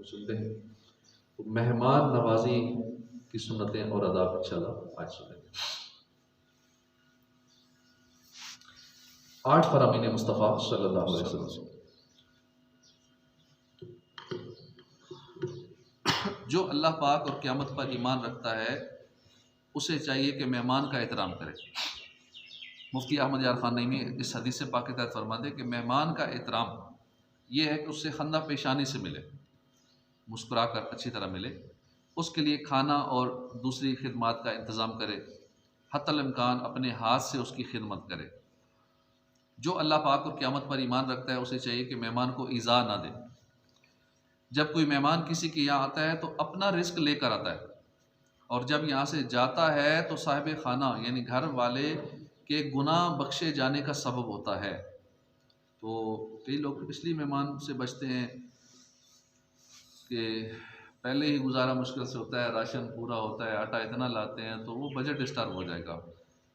सुनते हैं। तो मेहमान नवाजी की सुन्नतें और आदाब इंशाल्लाह आज सुनेंगे। 8 फरामीन मुस्तफ़ा सल्लल्लाहु अलैहि वसल्लम। जो अल्लाह पाक और क़यामत पर ईमान रखता है उसे चाहिए कि मेहमान का एहतराम करे। मुफ्ती अहमद यार खान नईमी इस हदीस से पाक के तहत फरमाते हैं कि मेहमान का एहतराम ये है कि उससे खंदा पेशानी से मिले, मुस्कुरा कर अच्छी तरह मिले, उसके लिए खाना और दूसरी खिदमत का इंतज़ाम करे, हत्तल इम्कान अपने हाथ से उसकी खिदमत करे। जो अल्लाह पाक और क़यामत पर ईमान रखता है उसे चाहिए कि मेहमान को ईज़ा ना दे। जब कोई मेहमान किसी के यहाँ आता है तो अपना रिस्क लेकर आता है, और जब यहाँ से जाता है तो साहिब खाना यानी घर वाले के गुनाह बख्शे जाने का सबब होता है। तो कई लोग इसलिए मेहमान से बचते हैं कि पहले ही गुजारा मुश्किल से होता है, राशन पूरा होता है, आटा इतना लाते हैं तो वो बजट डिस्टर्ब हो जाएगा,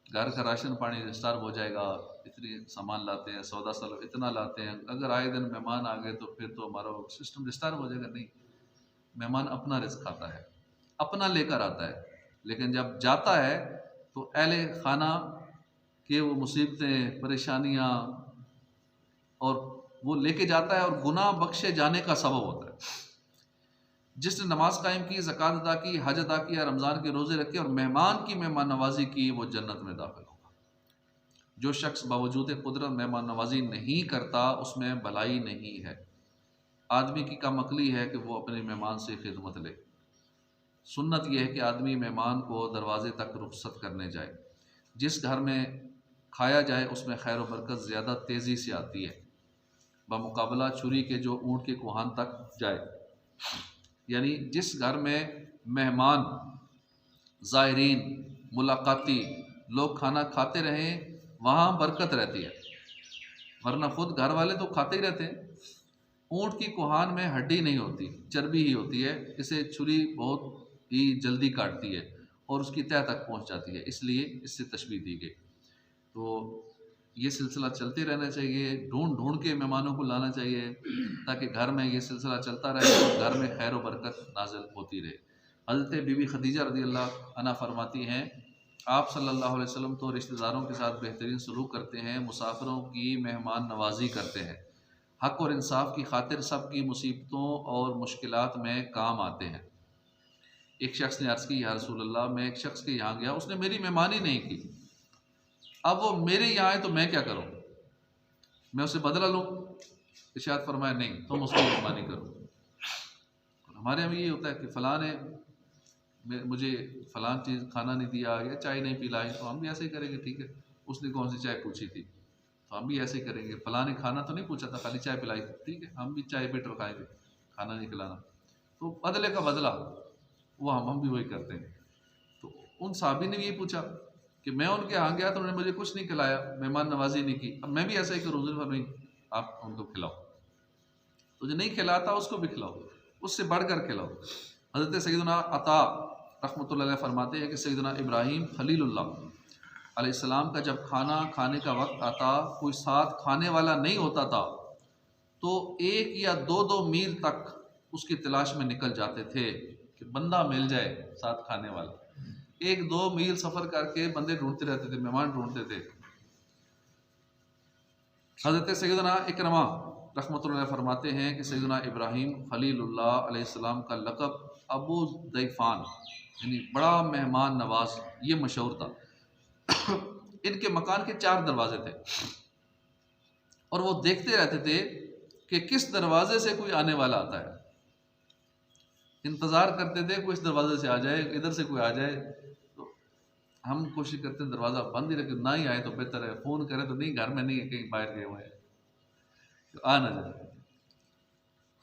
घर का राशन पानी डिस्टर्ब हो जाएगा, इतनी सामान लाते हैं, सौदा साल इतना लाते हैं, अगर आए दिन मेहमान आ गए तो फिर तो हमारा सिस्टम डिस्टर्ब हो जाएगा। नहीं, मेहमान अपना रिस्क खाता है, अपना लेकर आता है, लेकिन जब जाता है तो अहले खाना के वो मुसीबतें परेशानियाँ और वो लेके जाता है और गुनाह बख्शे जाने का सबब होता है। जिसने नमाज कायम की, ज़कात अदा की, हज अदा किया, रमज़ान के रोज़े रखे और मेहमान की मेहमान नवाजी की, वो जन्नत में दाखिल होगा। जो शख्स बावजूद कुदरत मेहमान नवाजी नहीं करता उसमें भलाई नहीं है। आदमी की कम अक्ली है कि वो अपने मेहमान से खिदमत ले। सुन्नत यह है कि आदमी मेहमान को दरवाजे तक रुखसत करने जाए। जिस घर में खाया जाए उसमें खैर व बरकत ज़्यादा तेज़ी से आती है बमुकाबला छुरी के जो ऊँट के कोहान तक जाए। यानी जिस घर में मेहमान, ज़ायरीन, मुलाकाती लोग खाना खाते रहें वहाँ बरकत रहती है, वरना खुद घर वाले तो खाते ही रहते हैं। ऊँट की कोहान में हड्डी नहीं होती, चर्बी ही होती है, इसे छुरी बहुत ही जल्दी काटती है और उसकी तह तक पहुँच जाती है, इसलिए इससे तशबीह दी गई। तो ये सिलसिला चलते रहना चाहिए, ढूंढ ढूंढ के मेहमानों को लाना चाहिए ताकि घर में ये सिलसिला चलता रहे और घर में खैर व बरकत नाज़िल होती रहे। हज़रत बीबी खदीजा रज़ियल्लाहु अन्हा फरमाती हैं, आप सल्लल्लाहु अलैहि वसल्लम तो रिश्तेदारों के साथ बेहतरीन सलूक करते हैं, मुसाफिरों की मेहमान नवाजी करते हैं, हक़ और इंसाफ की खातिर सब की मुसीबतों और मुश्किलात में काम आते हैं। एक शख्स ने अर्ज़ की, या रसूल अल्लाह, मैं एक शख्स के यहाँ गया, उसने मेरी मेहमानी नहीं की, अब वो मेरे यहाँ आए तो मैं क्या करूँ, मैं उसे बदला लूँ? इरशाद फरमाया, नहीं, तुम उसकी मेहमानी करो। हमारे यहाँ ये होता है कि फ़लाँ ने मुझे फ़लाँ चीज़ खाना नहीं दिया या चाय नहीं पिलाई, तो हम भी ऐसे ही करेंगे। ठीक है, उसने कौन सी चाय पूछी थी, तो हम भी ऐसे ही करेंगे। फ़लाँ ने खाना तो नहीं पूछा था, खाली चाय पिलाई थी, ठीक है, हम भी चाय पे टरकाएंगे, खाना नहीं खिलाना। तो बदले का बदला वो हम भी वही करते हैं। तो उन साहबी ने भी ये पूछा कि मैं उनके यहाँ गया तो उन्होंने मुझे कुछ नहीं खिलाया, मेहमान नवाजी नहीं की, अब मैं भी ऐसा ही करूँ? नहीं, आप उनको खिलाओ, तो जो नहीं खिलाता उसको भी खिलाओ, उससे बढ़कर खिलाओ। हज़रत सैयदना अता रहमतुल्लाह अलैह फरमाते हैं कि सैयदना इब्राहीम खलीलुल्लाह अलैहिस्सलाम का जब खाना खाने का वक्त आता, कोई साथ खाने वाला नहीं होता था तो 1 या 2-2 मील तक उसकी तलाश में निकल जाते थे कि बंदा मिल जाए साथ खाने वाला। 1-2 मील सफ़र करके बंदे ढूंढते रहते थे, मेहमान ढूंढते थे। हज़रत सैयदना इकरमा रहमतुल्लाह फरमाते हैं कि सैयदना इब्राहीम खलीलुल्लाह अलैहिस्सलाम का लक़ब अबू ज़ैफ़ान यानी बड़ा मेहमान नवाज ये मशहूर था। इनके मकान के 4 दरवाजे थे और वो देखते रहते थे कि किस दरवाजे से कोई आने वाला आता है, इंतज़ार करते थे कोई इस दरवाजे से आ जाए, इधर से कोई आ जाए। तो हम कोशिश करते हैं दरवाज़ा बंद ही रखें, ना ही आए तो बेहतर है, फ़ोन करें तो नहीं, घर में नहीं है, कहीं बाहर गए हुए हैं, तो आ ना जाए।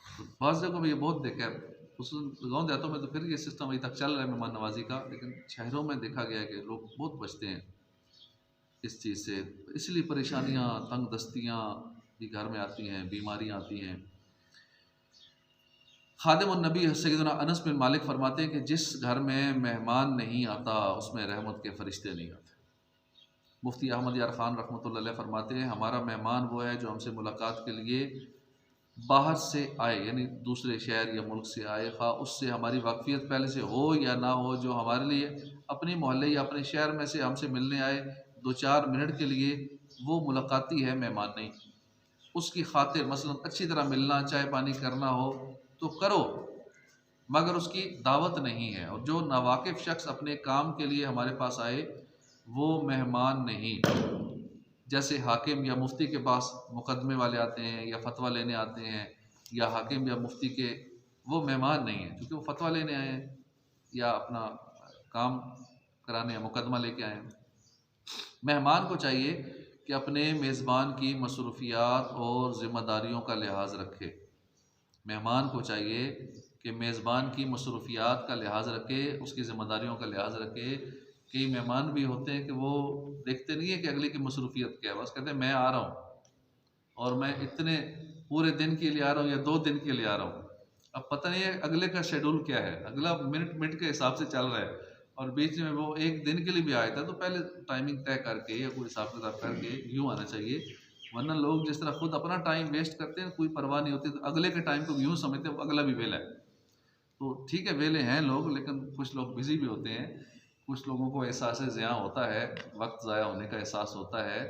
तो बहुत जगह में ये बहुत देखा है, उस गाँव देहातों में तो फिर ये सिस्टम अभी तक चल रहा है मेहमान नवाजी का, लेकिन शहरों में देखा गया है कि लोग बहुत बचते हैं इस चीज़ से, इसलिए परेशानियाँ, तंग दस्तियाँ भी घर में आती हैं, बीमारियाँ आती हैं। खादिमुन नबी सैयदना अनस बिन मालिक फरमाते हैं कि जिस घर में मेहमान नहीं आता उसमें रहमत के फरिश्ते नहीं आते। मुफ्ती अहमद यार खान रहमतुल्लाह अलैह फरमाते हैं, हमारा मेहमान वो है जो हमसे मुलाकात के लिए बाहर से आए यानी दूसरे शहर या मुल्क से आए, खा उससे हमारी वाकफियत पहले से हो या ना हो, जो हमारे लिए अपने मोहल्ले या अपने शहर में से हमसे मिलने आए 2-4 मिनट के लिए, वो मुलाकाती है, मेहमान नहीं। उसकी खातिर मसलन अच्छी तरह मिलना, चाय पानी करना हो तो करो, मगर उसकी दावत नहीं है। और जो नावाकिफ़ शख्स अपने काम के लिए हमारे पास आए, वो मेहमान नहीं। जैसे हाकिम या मुफ्ती के पास मुकदमे वाले आते हैं या फतवा लेने आते हैं, या हाकिम या मुफ्ती के, वो मेहमान नहीं है क्योंकि वो फतवा लेने आए हैं या अपना काम कराने या मुकदमा लेके आए हैं। मेहमान को चाहिए कि अपने मेज़बान की मसरूफियात और ज़िम्मेदारियों का लिहाज रखे। मेहमान को चाहिए कि मेज़बान की मसरूफियात का लिहाज रखे, उसकी ज़िम्मेदारियों का लिहाज रखे। कई मेहमान भी होते हैं कि वो देखते नहीं है कि अगले की मसरूफियत क्या है, बस कहते हैं मैं आ रहा हूँ और मैं इतने पूरे दिन के लिए आ रहा हूँ या 2 दिन के लिए आ रहा हूँ। अब पता नहीं है अगले का शेड्यूल क्या है, अगला मिनट मिनट के हिसाब से चल रहा है और बीच में वो 1 दिन के लिए भी आया था, तो पहले टाइमिंग तय करके या कोई हिसाब किताब करके यूँ आना चाहिए। वरना लोग जिस तरह खुद अपना टाइम वेस्ट करते हैं, कोई परवाह नहीं होती, तो अगले के टाइम को यूँ समझते हैं अगला भी वेला है। तो ठीक है, वेले हैं लोग, लेकिन कुछ लोग बिज़ी भी होते हैं। कुछ लोगों को एहसास ज़िया होता है, वक्त ज़ाया होने का एहसास होता है।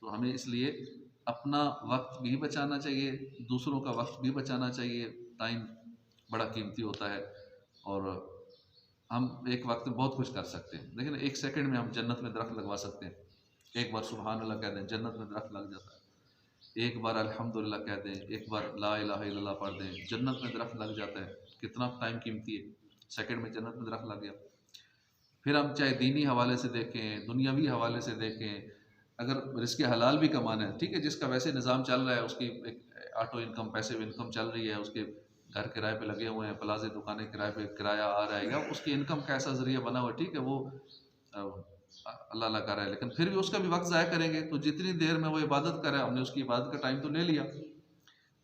तो हमें इसलिए अपना वक्त भी बचाना चाहिए, दूसरों का वक्त भी बचाना चाहिए। टाइम बड़ा कीमती होता है और हम एक वक्त में बहुत कुछ कर सकते हैं। लेकिन 1 सेकंड में हम जन्नत में दरख्त लगवा सकते हैं। एक बार सुबहान अल्लाह कह दें, जन्नत में दरख्त लग जाता है। एक बार अल्हम्दुलिल्लाह कह दें, एक बार ला इलाहा इल्लल्लाह पढ़ दें, जन्नत में दरख्त लग जाता है। कितना टाइम कीमती है, सेकंड में जन्नत में दरख्त लग गया। फिर हम चाहे दीनी हवाले से देखें, दुनियावी हवाले से देखें, अगर रिज़्क़ हलाल भी कमाना है, ठीक है, जिसका वैसे निज़ाम चल रहा है, उसकी एक ऑटो इनकम, पैसिव इनकम चल रही है, उसके घर किराए पे लगे हुए हैं, प्लाज़े दुकानें किराए पे, किराया आ रहा है या उसकी इनकम का ऐसा ज़रिया बना हुआ है, ठीक है, वो अल्लाह अल्लाह कर रहा है, लेकिन फिर भी उसका भी वक्त ज़ाया करेंगे तो जितनी देर में वो इबादत कर रहा है, हमने उसकी इबादत का टाइम तो ले लिया।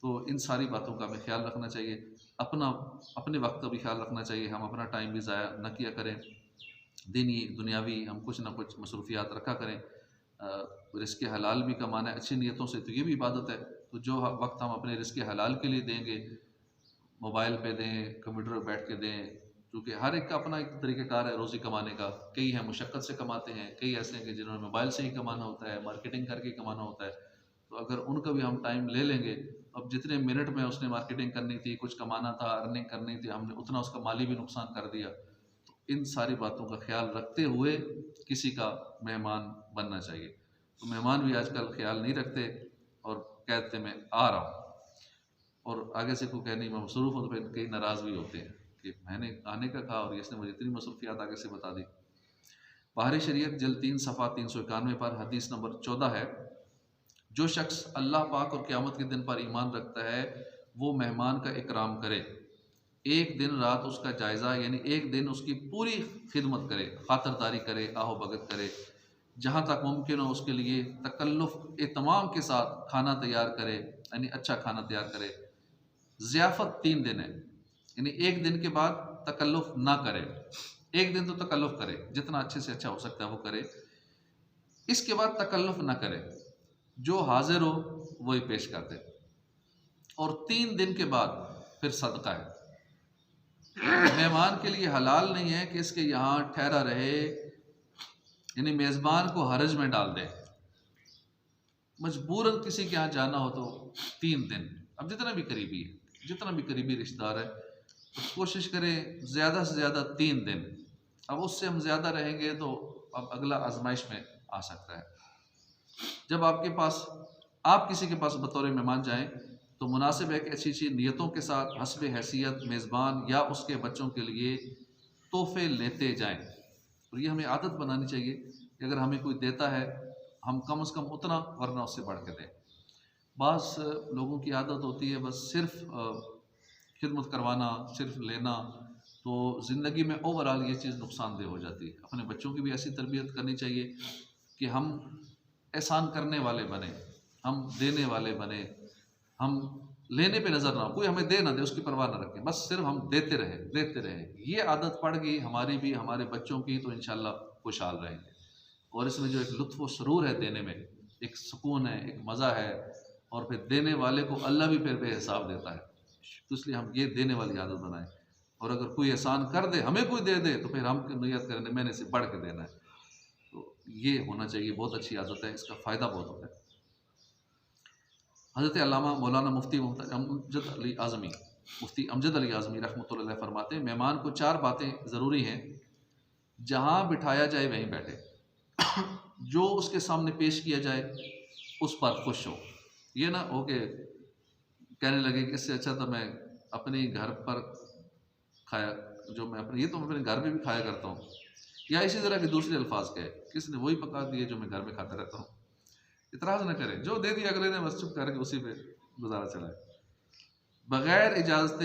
तो इन सारी बातों का हमें ख्याल रखना चाहिए। अपना अपने वक्त का भी ख्याल रखना चाहिए, हम अपना टाइम भी ज़ाया न किया करें। दीनी दुनियावी हम कुछ ना कुछ मसरूफियात रखा करें। रिज़्क़ हलाल भी कमाना है अच्छी नीयतों से, तो ये भी इबादत है। तो जो वक्त हम अपने रिज़्क़ हलाल के लिए देंगे, मोबाइल पे दें, कंप्यूटर पे बैठ के दें, क्योंकि हर एक का अपना एक तरीक़ेकार है रोज़ी कमाने का। कई हैं मुशक्क़त से कमाते हैं, कई ऐसे हैं कि जिन्होंने मोबाइल से ही कमाना होता है, मार्केटिंग करके ही कमाना होता है। तो अगर उनका भी हम टाइम ले लेंगे, अब जितने मिनट में उसने मार्केटिंग करनी थी, कुछ कमाना था, अर्निंग करनी थी, हमने उतना उसका माली भी नुकसान कर दिया। तो इन सारी बातों का ख्याल रखते हुए किसी का मेहमान बनना चाहिए। तो मेहमान भी आजकल ख्याल नहीं रखते और कहते मैं आ रहा हूँ, और आगे से कोई कहने में मसरूफ़ हो तो फिर कई नाराज़ भी होते हैं कि मैंने आने का कहा और इसने मुझे इतनी मसरूफियात आगे से बता दी। बाहरी शरीयत जल्द 3 सफ़ा 391 पर हदीस नंबर 14 है, जो शख्स अल्लाह पाक और क़यामत के दिन पर ईमान रखता है, वो मेहमान का इकराम करे। एक दिन रात उसका जायज़ा यानी एक दिन उसकी पूरी खिदमत करे, ख़ातिरदारी करे, आहो भगत करे, जहाँ तक मुमकिन हो उसके लिए तकल्लुफ़ एहतमाम के साथ खाना तैयार करे, यानी अच्छा खाना तैयार करे। ज़ियाफ़त 3 दिन है, यानी एक दिन के बाद तकल्लुफ़ ना करे। एक दिन तो तकल्लुफ़ करे, जितना अच्छे से अच्छा हो सकता है वो करे। इसके बाद तकल्लुफ़ ना करे, जो हाज़िर हो वही पेश कर दे। और 3 दिन के बाद फिर सदका है। मेहमान के लिए हलाल नहीं है कि इसके यहाँ ठहरा रहे, यानी मेज़बान को हरज में डाल दे। मजबूरन किसी के यहाँ जाना हो तो 3 दिन, अब जितना भी करीबी है, जितना भी करीबी रिश्तेदार है, तो कोशिश करें ज़्यादा से ज़्यादा 3 दिन। अब उससे हम ज़्यादा रहेंगे तो अब अगला आजमाइश में आ सकता है। जब आपके पास आप किसी के पास बतौर मेहमान जाएं, तो मुनासिब है कि अच्छी अच्छी नीयतों के साथ हस्ब हैसियत मेज़बान या उसके बच्चों के लिए तोहफे लेते जाएं। और ये हमें आदत बनानी चाहिए कि अगर हमें कोई देता है, हम कम से कम उतना, वरना उससे बढ़ के दें। बास लोगों की आदत होती है बस सिर्फ खिदमत करवाना, सिर्फ लेना, तो ज़िंदगी में ओवरऑल ये चीज़ नुकसानदेह हो जाती है। अपने बच्चों की भी ऐसी तरबियत करनी चाहिए कि हम एहसान करने वाले बने, हम देने वाले बने, हम लेने पे नज़र ना हो, कोई हमें दे ना दे उसकी परवाह ना रखें, बस सिर्फ हम देते रहें। ये आदत पड़ गई हमारी भी, हमारे बच्चों की, तो इंशाल्लाह खुशहाल रहेंगे। और इसमें जो एक लुत्फ़ व सुरूर है देने में, एक सुकून है, एक मज़ा है, और फिर देने वाले को अल्लाह भी फिर बेहिसाब देता है। तो इसलिए हम ये देने वाली आदत बनाएं, और अगर कोई एहसान कर दे, हमें कोई दे दे, तो फिर हम नियत करें मैंने इसे बढ़ के देना है। तो ये होना चाहिए, बहुत अच्छी आदत है, इसका फ़ायदा बहुत होता है। हज़रत अल्लामा मौलाना मुफ्ती अमजद अली आज़मी, मुफ्ती अमजद अली आज़मी रहमतुल्लाह अलैह फरमाते हैं, मेहमान को 4 बातें ज़रूरी हैं, जहाँ बिठाया जाए वहीं बैठे, जो उसके सामने पेश किया जाए उस पर खुश हो। ये ना हो के कहने लगे कि इससे अच्छा तो मैं अपने घर पर खाया, जो मैं अपने, ये तो मैं अपने घर में भी खाया करता हूँ, या इसी तरह के दूसरे अल्फाज कहे, किसने वही पका दिए जो मैं घर में खाता रहता हूँ। इतराज़ न करें, जो दे दिया अगले ने बस चुप करके उसी पे गुजारा चलाए। बग़ैर इजाज़त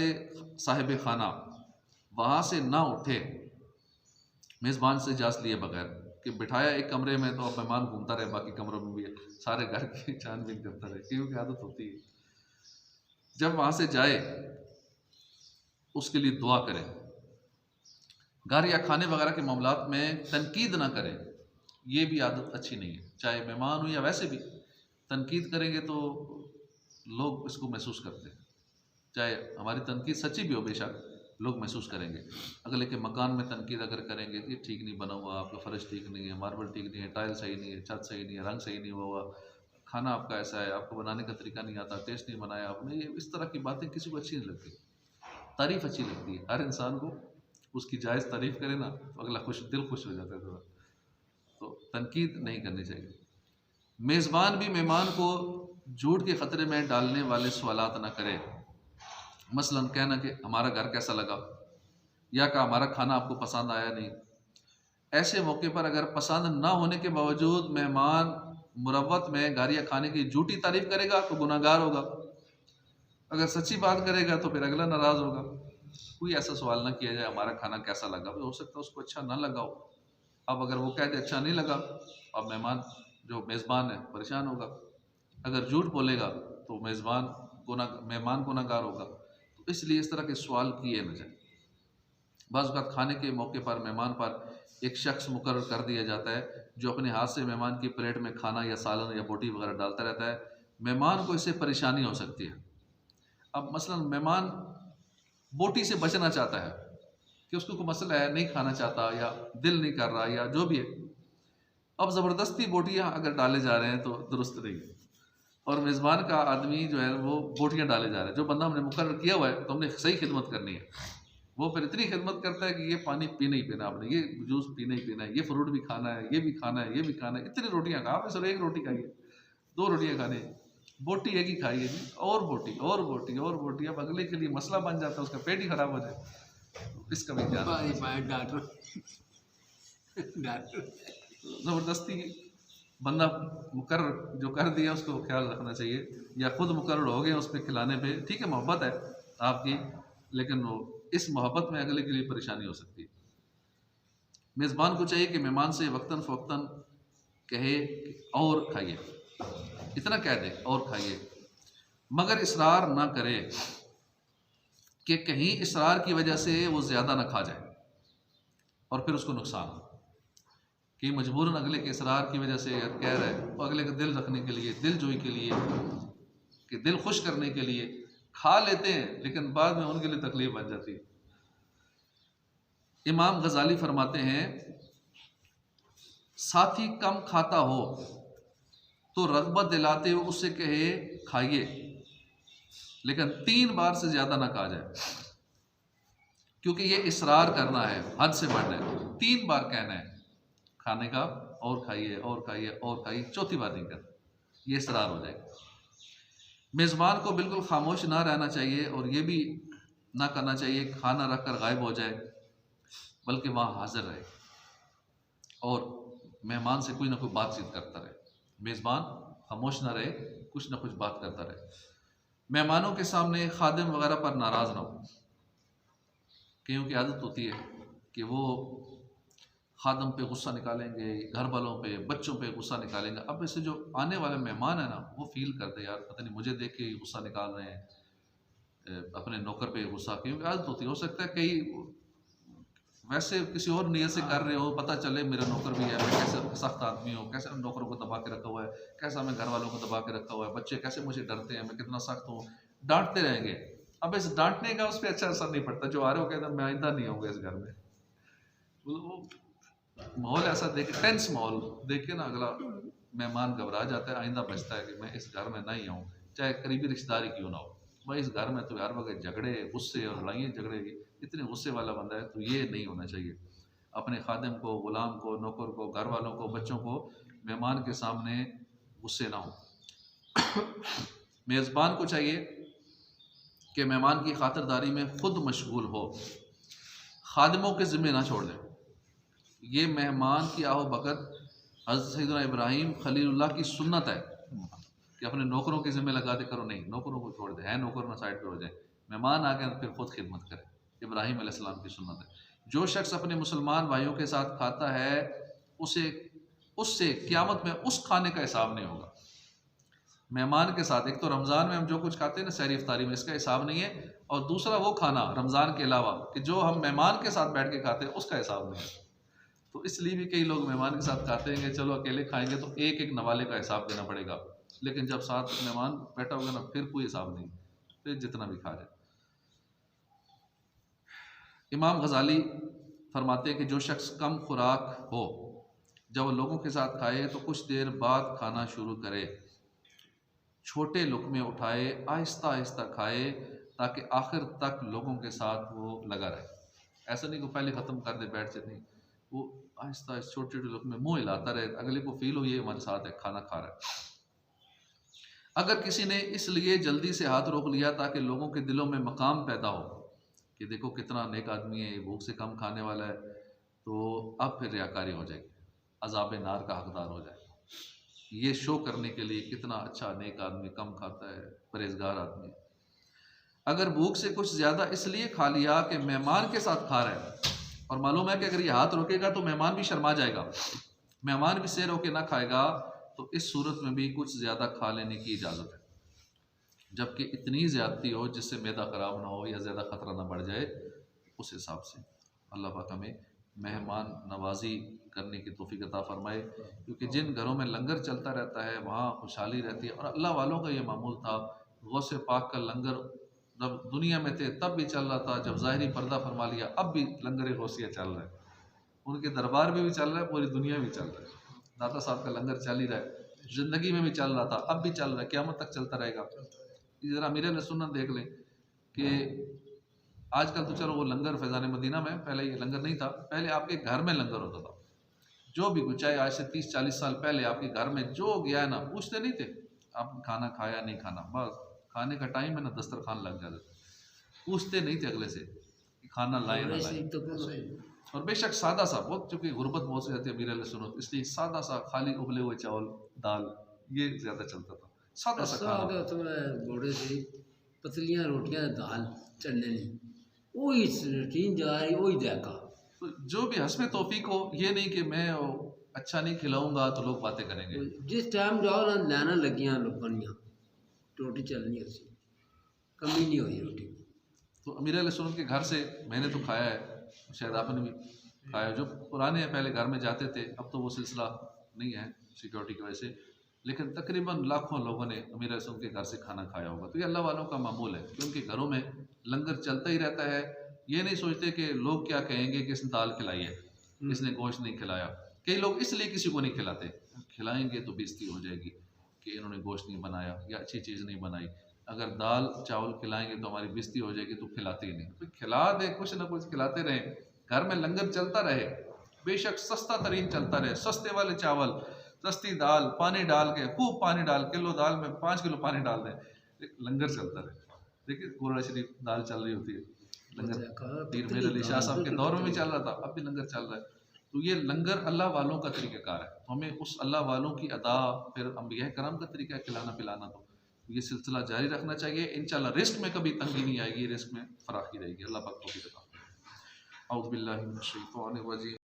साहिब खाना वहाँ से ना उठे, मेज़बान से इजाज़त लिए बगैर, कि बिठाया एक कमरे में तो अब मेहमान घूमता रहे बाकी कमरों में भी सारे घर की छानबीन करता रहे, क्योंकि आदत होती है। जब वहाँ से जाए उसके लिए दुआ करें। घर या खाने वगैरह के मामलात में तनकीद ना करें, ये भी आदत अच्छी नहीं है। चाहे मेहमान हो या वैसे भी तनकीद करेंगे तो लोग इसको महसूस करते हैं, चाहे हमारी तनकीद सच्ची भी हो बेशक, लोग महसूस करेंगे। अगले के मकान में तनकीद अगर करेंगे कि ठीक नहीं बना हुआ, आपका फ़र्श ठीक नहीं है, मार्बल ठीक नहीं है, टाइल सही नहीं है, छत सही नहीं है, रंग सही नहीं हुआ, खाना आपका ऐसा है, आपको बनाने का तरीका नहीं आता, टेस्ट नहीं बनाया आपने, ये इस तरह की बातें किसी को अच्छी नहीं लगती। तारीफ़ अच्छी लगती है, हर इंसान को उसकी जायज़ तारीफ़ करे ना तो अगला दिल खुश हो जाता है थोड़ा। तो तनकीद नहीं करनी चाहिए। मेज़बान भी मेहमान को झूठ के ख़तरे में डालने वाले सवालात ना करे। मसलन कहना कि हमारा घर कैसा लगा, या का हमारा खाना आपको पसंद आया नहीं। ऐसे मौके पर अगर पसंद ना होने के बावजूद मेहमान मुरव्वत में घर या खाने की झूठी तारीफ़ करेगा तो गुनाहगार होगा। अगर सच्ची बात करेगा तो फिर अगला नाराज़ होगा। कोई ऐसा सवाल ना किया जाए हमारा खाना कैसा लगा, हो सकता है उसको अच्छा ना लगा हो। अब अगर वो कहते अच्छा नहीं लगा, अब मेहमान जो मेज़बान है परेशान होगा। अगर झूठ बोलेगा तो मेहमान गुनाहगार होगा। तो इसलिए इस तरह के सवाल किए न जाए। बाज़ औक़ात खाने के मौके पर मेहमान पर एक शख्स मुकर्रर कर दिया जाता है जो अपने हाथ से मेहमान की प्लेट में खाना या सालन या बोटी वगैरह डालता रहता है। मेहमान को इससे परेशानी हो सकती है। अब मसलन मेहमान बोटी से बचना चाहता है कि उसको कोई मसला है, नहीं खाना चाहता या दिल नहीं कर रहा या जो भी है। अब ज़बरदस्ती बोटियाँ अगर डाले जा रहे हैं तो दुरुस्त नहीं है, और मेज़बान का आदमी जो है वो बोटियाँ डाले जा रहा है। जो बंदा हमने मुकर्रर किया हुआ है तो हमने सही खिदमत करनी है, वो फिर इतनी खिदमत करता है कि ये पानी पीना ही पीना, आपने ये जूस पीना ही पीना है, ये फ्रूट भी खाना है, ये भी खाना है, ये भी खाना है। इतनी रोटियाँ खा, आपने सिर्फ एक रोटी खाई है, 2 रोटियाँ खानी है, बोटी एक ही खाई है जी, और बोटी और बोटी और बोटी। अब अगले के लिए मसला बन जाता है, उसका पेट ही खराब हो जाए। तो इसका भी ध्यान ज़बरदस्ती बंदा मुकर्रर जो कर दिया उसको ख्याल रखना चाहिए, या खुद मुकर्रर हो गए उस पर खिलाने पे। ठीक है, मोहब्बत है आपकी, लेकिन वो इस मोहब्बत में अगले के लिए परेशानी हो सकती है। मेज़बान को चाहिए कि मेहमान से वक्तन फ़वक्तन कहे और खाइए, इतना कह दे और खाइए, मगर इसरार ना करे कि कहीं इसरार की वजह से वो ज़्यादा ना खा जाए और फिर उसको नुकसान हो। कि मजबूरन अगले के इसरार की वजह से कह रहा है, वो अगले का दिल रखने के लिए, दिल जोई के लिए, कि दिल खुश करने के लिए खा लेते हैं, लेकिन बाद में उनके लिए तकलीफ बन जाती है। इमाम गज़ाली फरमाते हैं, साथी कम खाता हो तो रग़बत दिलाते हुए उससे कहे खाइए, लेकिन 3 बार से ज़्यादा ना कहा जाए, क्योंकि ये इसरार करना है, हद से बढ़ना है। 3 बार कहना है खाने का, और खाइए और खाइए और खाइए, चौथी बार नहीं करना, ये इसरार हो जाएगा। मेज़बान को बिल्कुल खामोश ना रहना चाहिए, और ये भी ना करना चाहिए खाना रख कर गायब हो जाए, बल्कि वहाँ हाजिर रहे और मेहमान से कोई ना कोई बातचीत करता रहे। मेज़बान खामोश ना रहे, कुछ ना कुछ बात करता रहे। मेहमानों के सामने खादिम वगैरह पर नाराज़ ना हो। कईयों की आदत होती है कि वो खादम पे गुस्सा निकालेंगे, घर वालों पे, बच्चों पे गुस्सा निकालेंगे। अब ऐसे जो आने वाले मेहमान है ना, वो फील करते यार पता नहीं मुझे देख के गुस्सा निकाल रहे हैं, अपने नौकर पे गुस्सा, क्योंकि आदत होती है। हो सकता है कई वैसे किसी और नियत से कर रहे हो, पता चले मेरा नौकर भी है, मैं कैसे सख्त आदमी हूँ, कैसे नौकरों को दबा के रखा हुआ है, कैसा मैं घर वालों को दबा के रखा हुआ है, बच्चे कैसे मुझे डरते हैं, मैं कितना सख्त हूँ, डांटते रहेंगे। अब इस डांटने का उस पर अच्छा असर नहीं पड़ता। जो आ रहे हो कहते हैं मैं आइंदा नहीं आऊँगा इस घर में। वो माहौल ऐसा देख, टेंस माहौल देख के ना अगला मेहमान घबरा जाता है, आइंदा बचता है कि मैं इस घर में नहीं आऊँ, चाहे करीबी रिश्तेदारी क्यों ना हो। भाई इस घर में तो हर वक्त झगड़े, गुस्से और लड़ाइयाँ झगड़े, इतने गुस्से वाला बंदा है, तो ये नहीं होना चाहिए। अपने खादिम को, गुलाम को, नौकर को, घर वालों को, बच्चों को मेहमान के सामने गुस्से ना हो। मेज़बान को चाहिए कि मेहमान की खातिरदारी में खुद मशगूल हो, खादिमों के ज़िम्मे ना छोड़ दें। ये मेहमान की आओ भगत हज़रत सैयदना इब्राहीम खलीलुल्लाह की सुन्नत है कि अपने नौकरों के ज़िम्मे लगा दे करो, नहीं, नौकरों को छोड़ दे, है नौकर ना साइड पर हो जाए, मेहमान आ गए फिर खुद खिदमत करे। इब्राहीम अलैहिस्सलाम की सुन्नत है। जो शख्स अपने मुसलमान भाइयों के साथ खाता है उसे उससे क़यामत में उस खाने का हिसाब नहीं होगा। मेहमान के साथ, एक तो रमज़ान में हम जो कुछ खाते हैं ना सहरी इफ्तारी में, इसका हिसाब नहीं है, और दूसरा वो खाना रमज़ान के अलावा कि जो हम मेहमान के साथ बैठ के खाते हैं उसका हिसाब नहीं है। तो इसलिए भी कई लोग मेहमान के साथ खाते हैं कि चलो अकेले खाएंगे तो एक एक नवाले का हिसाब देना पड़ेगा, लेकिन जब साथ मेहमान बैठा होगा ना फिर कोई हिसाब नहीं, फिर जितना भी खा जाए। इमाम गजाली फरमाते हैं कि जो शख्स कम खुराक हो, जब वो लोगों के साथ खाए तो कुछ देर बाद खाना शुरू करे, छोटे लुक़मे उठाए, आहिस्ता आहिस्ता खाए, ताकि आखिर तक लोगों के साथ वो लगा रहे। ऐसा नहीं कि पहले ख़त्म कर दे बैठ से, नहीं, वो आहिस्ता आहिस्ता छोटे छोटे लुक़मे मुँह हिलाता रहे, अगले को फील हो ये हमारे साथ है, खाना खा रहा है। अगर किसी ने इसलिए जल्दी से हाथ रोक लिया ताकि लोगों के दिलों में मकाम पैदा हो कि देखो कितना नेक आदमी है, भूख से कम खाने वाला है, तो अब फिर रियाकारी हो जाएगी, अज़ाब नार का हकदार हो जाए। ये शो करने के लिए कितना अच्छा नेक आदमी, कम खाता है, परहेजगार आदमी। अगर भूख से कुछ ज़्यादा इसलिए खा लिया कि मेहमान के साथ खा रहा है, और मालूम है कि अगर ये हाथ रोकेगा तो मेहमान भी शर्मा जाएगा, मेहमान भी सिर रोके ना खाएगा, तो इस सूरत में भी कुछ ज़्यादा खा लेने की इजाज़त है, जबकि इतनी ज़्यादती हो जिससे मैदा ख़राब ना हो या ज़्यादा ख़तरा ना बढ़ जाए। उस हिसाब से अल्लाह पाक हमें मेहमान नवाजी करने की तौफीक अता फ़रमाए, क्योंकि जिन घरों में लंगर चलता रहता है वहाँ खुशहाली रहती है। और अल्लाह वालों का ये मामूल था, गौसे पाक का लंगर जब दुनिया में थे तब भी चल रहा था, जब ज़ाहिरी पर्दा फरमा लिया अब भी लंगर गौसिया चल रहा है, उनके दरबार में भी चल रहा है, पूरी दुनिया में चल रहा है। दाता साहब का लंगर चल ही रहा है, ज़िंदगी में भी चल रहा था, अब भी चल रहा है, क़यामत तक चलता रहेगा। ज़रा मेरे सुन्नत देख लें कि आजकल तो चलो वो लंगर फैज़ान मदीना में, पहले ये लंगर नहीं था, पहले आपके घर में लंगर होता था। जो भी कुछ, चाहे आज से 30-40 साल पहले आपके घर में जो गया है ना, पूछते नहीं थे आपने खाना खाया नहीं खाना, बस खाने का टाइम है ना दस्तरखान लग जाता था, पूछते नहीं थे अगले से कि खाना लाए ना लाए। और बेशक सादा सा, बहुत चूँकि गुर्बत बहुत सी रहती है अमीर सुन्नत, इसलिए सादा सा खाली उबले हुए चावल दाल ये ज़्यादा चलता था, सादा सा खाना। तो घोड़े से पतलियां रोटियां दाल चढ़ने नहीं, वही रूटीन जा रही, वही देखा। तो जो भी हस्बे तौफीक हो, ये नहीं कि मैं अच्छा नहीं खिलाऊंगा तो लोग बातें करेंगे। जिस टाइम जाओ ना लाना लगियां लोगनियाँ, रोटी चलनी उसी, कमी नहीं हुई रोटी। तो अमीर सुन्नत के घर से मैंने तो खाया है, शायद आपने भी खाया, जो पुराने पहले घर में जाते थे, अब तो वो सिलसिला नहीं है सिक्योरिटी की वजह से, लेकिन तकरीबन लाखों लोगों ने अमीर सुन्नत के घर से खाना खाया होगा। तो ये अल्लाह वालों का मामूल है कि उनके घरों में लंगर चलता ही रहता है। ये नहीं सोचते कि लोग क्या कहेंगे कि इसने दाल खिलाई है, इसने गोश्त नहीं खिलाया। कई लोग इसलिए किसी को नहीं खिलाते, खिलाएंगे तो बेइज्जती हो जाएगी कि इन्होंने गोश्त नहीं बनाया या अच्छी चीज़ नहीं बनाई। अगर दाल चावल खिलाएंगे तो हमारी बेइज्जती हो जाएगी, तो खिलाते ही नहीं। तो खिला दे, कुछ ना कुछ खिलाते रहें, घर में लंगर चलता रहे, बेशक सस्ता तरीन चलता रहे, सस्ते वाले चावल, सस्ती दाल, पानी डाल के, खूब पानी डाल, किलो दाल में 5 किलो पानी डाल दें, लंगर चलता रहे। देखिए कुरान शरीफ दाल चल रही होती है, लंगर पीर मेर अली शाह साहब के दौर में भी चल रहा था, अब भी लंगर चल रहा है। तो ये लंगर अल्लाह वालों का तरीक़ाकार है, तो हमें उस अल्लाह वालों की अदा, फिर अंबिया कराम का तरीका है खिलाना पिलाना, तो ये सिलसिला जारी रखना चाहिए। इंशाअल्लाह रिस्क में कभी तंगी नहीं आएगी, रिस्क में फराखी रहेगी। अल्लाह पाक तौफीक अता फरमाए। औज़ु बिल्लाहि मिनश शैतानिर रजीम।